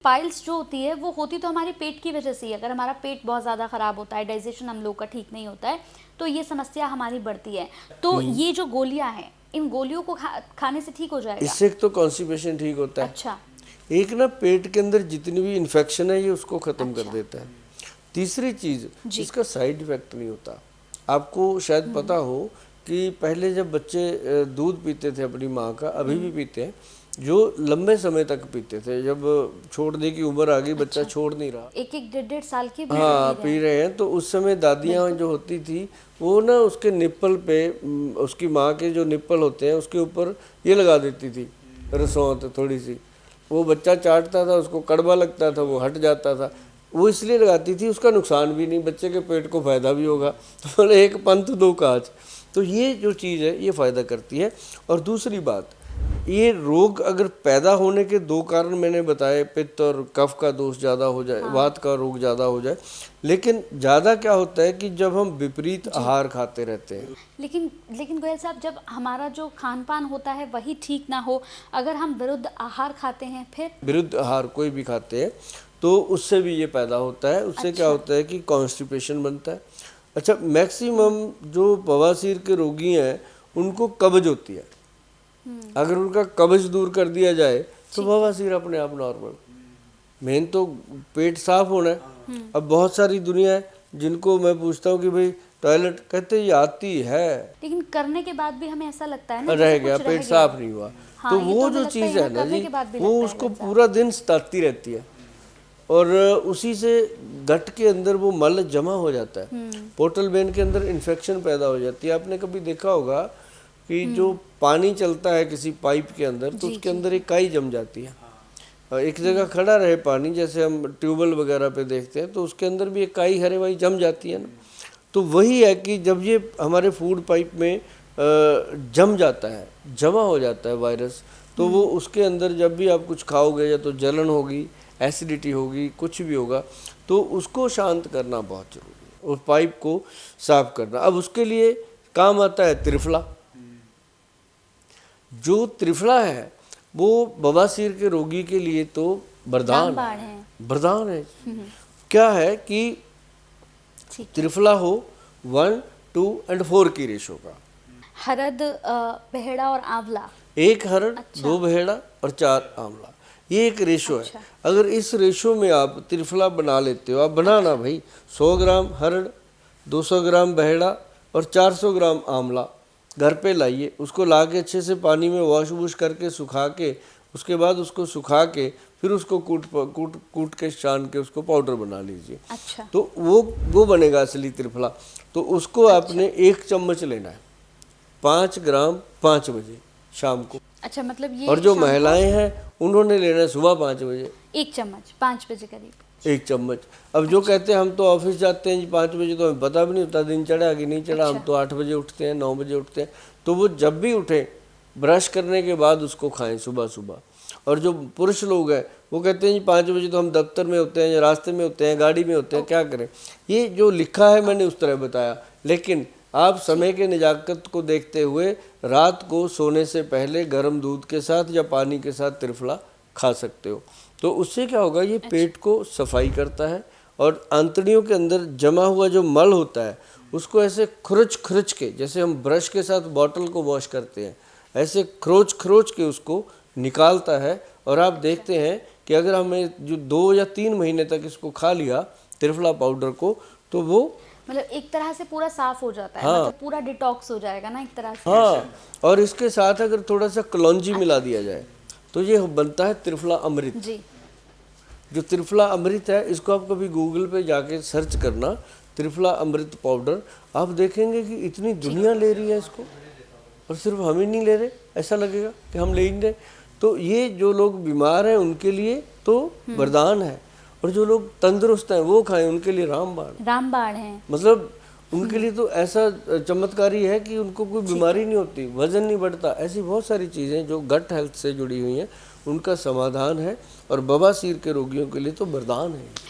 Piles जो होती है वो होती तो हमारे पेट की वजह से ही। अगर हमारा पेट बहुत ज़्यादा ख़राब होता है, डाइजेशन हम लोग का ठीक नहीं होता है, तो ये समस्या हमारी बढ़ती है। तो ये जो गोलियां हैं, इन गोलियों को खाने से ठीक हो जाएगा? इससे तो कॉन्स्टिपेशन ठीक होता है। अच्छा। एक ना पेट के अंदर जितनी भी इन्फेक्शन है ये उसको ख़त्म कर अच्छा। देता है। तीसरी चीज़, जी। इसका साइड इफ़ेक्ट नहीं होता। आपको शायद पता हो कि पहले जब बच्चे दूध पीते थे अपनी माँ का, अभी भी पीते हैं, जो लंबे समय तक पीते थे, जब छोड़ने की उम्र आ गई, बच्चा छोड़ नहीं रहा, एक एक डेढ़ साल के भी हाँ पी पी रहे हैं, तो उस समय दादियाँ जो होती थी वो ना उसके निप्पल पे, उसकी माँ के जो निप्पल होते हैं उसके ऊपर ये लगा देती थी रसौंत थोड़ी सी। वो बच्चा चाटता था, उसको कड़वा लगता था, वो हट जाता था। वो इसलिए लगाती थी, उसका नुकसान भी नहीं, बच्चे के पेट को फ़ायदा भी होगा। तो बोले एक पंथ दो काज। तो ये जो चीज़ है ये फ़ायदा करती है। और दूसरी बात, ये रोग अगर पैदा होने के दो कारण मैंने बताए, पित्त और कफ का दोष ज़्यादा हो जाए, वात का रोग ज़्यादा हो जाए। लेकिन ज़्यादा क्या होता है कि जब हम विपरीत आहार खाते रहते हैं। लेकिन गोयल साहब, जब हमारा जो खान पान होता है वही ठीक ना हो, अगर हम विरुद्ध आहार खाते हैं, फिर विरुद्ध आहार कोई भी खाते हैं तो उससे भी ये पैदा होता है। उससे क्या होता है कि कॉन्स्टिपेशन बनता है। अच्छा, मैक्सिमम जो बवासीर के रोगी हैं उनको कब्ज होती है। अगर उनका कब्ज दूर कर दिया जाए तो बवासीर अपने आप नॉर्मल। मेन तो पेट साफ होना है। अब बहुत सारी दुनिया है जिनको मैं पूछता हूँ कि भाई टॉयलेट, कहते ये आती है, लेकिन करने के बाद भी हमें ऐसा लगता है ना रह गया, पेट साफ नहीं हुआ। हाँ, तो ये वो तो जो चीज़ है ना जी, वो उसको लगता है पूरा दिन सताती रहती है और उसी से गट के अंदर वो मल जमा हो जाता है। पोर्टल वेन के अंदर इन्फेक्शन पैदा हो जाती है। आपने कभी देखा होगा कि जो पानी चलता है किसी पाइप के अंदर, तो उसके अंदर एक काई जम जाती है। एक जगह खड़ा रहे पानी, जैसे हम ट्यूबवेल वगैरह पे देखते हैं, तो उसके अंदर भी एक काई हरे वाई जम जाती है ना। तो वही है कि जब ये हमारे फूड पाइप में जम जाता है, जमा हो जाता है वायरस, तो वो उसके अंदर जब भी आप कुछ खाओगे या तो जलन होगी, एसिडिटी होगी, कुछ भी होगा, तो उसको शांत करना बहुत ज़रूरी है, उस पाइप को साफ करना। अब उसके लिए काम आता है त्रिफला। जो त्रिफला है वो बवासीर के रोगी के लिए तो वरदान है, वरदान है। क्या है कि त्रिफला हो 1, 2 और 4 की रेशो का। हरद, बहेड़ा और आंवला। 1 हरड़, 2 बहेड़ा और 4 आंवला, ये एक रेशो है। अगर इस रेशो में आप त्रिफला बना लेते हो, आप बनाना भाई, 100 ग्राम हरड़, 200 ग्राम बहेड़ा और 400 ग्राम आंवला घर पे लाइए। उसको ला के अच्छे से पानी में वॉश वूश करके सुखा के, उसके बाद उसको सुखा के फिर उसको कूट के छान के उसको पाउडर बना लीजिए। अच्छा। तो वो बनेगा असली त्रिफला। तो उसको आपने 1 चम्मच लेना है, 5 ग्राम 5 बजे शाम को। अच्छा, मतलब ये, और जो महिलाएं हैं उन्होंने लेना है सुबह 5 बजे, 1 चम्मच 5 बजे करीब 1 चम्मच। अब जो कहते हैं हम तो ऑफिस जाते हैं जी 5 बजे, तो हमें पता भी नहीं होता दिन चढ़ा कि नहीं चढ़ा। हम तो 8 बजे उठते हैं, 9 बजे उठते हैं। तो वो जब भी उठें, ब्रश करने के बाद उसको खाएं सुबह सुबह। और जो पुरुष लोग हैं वो कहते हैं जी 5 बजे तो हम दफ्तर में होते हैं या रास्ते में होते हैं, गाड़ी में होते हैं, क्या करें। ये जो लिखा है मैंने उस तरह बताया, लेकिन आप समय के नज़ाकत को देखते हुए रात को सोने से पहले गर्म दूध के साथ या पानी के साथ त्रिफला खा सकते हो। तो उससे क्या होगा, ये पेट को सफाई करता है और आंतड़ियों के अंदर जमा हुआ जो मल होता है उसको ऐसे खरुच के, जैसे हम ब्रश के साथ बॉटल को वॉश करते हैं, ऐसे खरोच के उसको निकालता है। और आप देखते हैं कि अगर हमें जो 2 या 3 महीने तक इसको खा लिया त्रिफला पाउडर को, तो वो मतलब एक तरह से पूरा साफ हो जाता है। हाँ, मतलब पूरा डिटॉक्स हो जाएगा ना एक तरह से। हाँ, और इसके साथ अगर थोड़ा सा कलौंजी मिला दिया जाए तो ये बनता है त्रिफला अमृत जी। जो त्रिफला अमृत है, इसको आप कभी गूगल पे जाके सर्च करना, त्रिफला अमृत पाउडर। आप देखेंगे कि इतनी दुनिया ले रही है इसको और सिर्फ हम ही नहीं ले रहे, ऐसा लगेगा कि हम ले ही नहीं रहे। तो ये जो लोग बीमार हैं उनके लिए तो वरदान है, और जो लोग तंदुरुस्त हैं वो खाएं, उनके लिए रामबाण है। मतलब उनके लिए तो ऐसा चमत्कारी है कि उनको कोई बीमारी नहीं होती, वजन नहीं बढ़ता। ऐसी बहुत सारी चीज़ें जो गट हेल्थ से जुड़ी हुई हैं उनका समाधान है, और बवासीर के रोगियों के लिए तो वरदान है।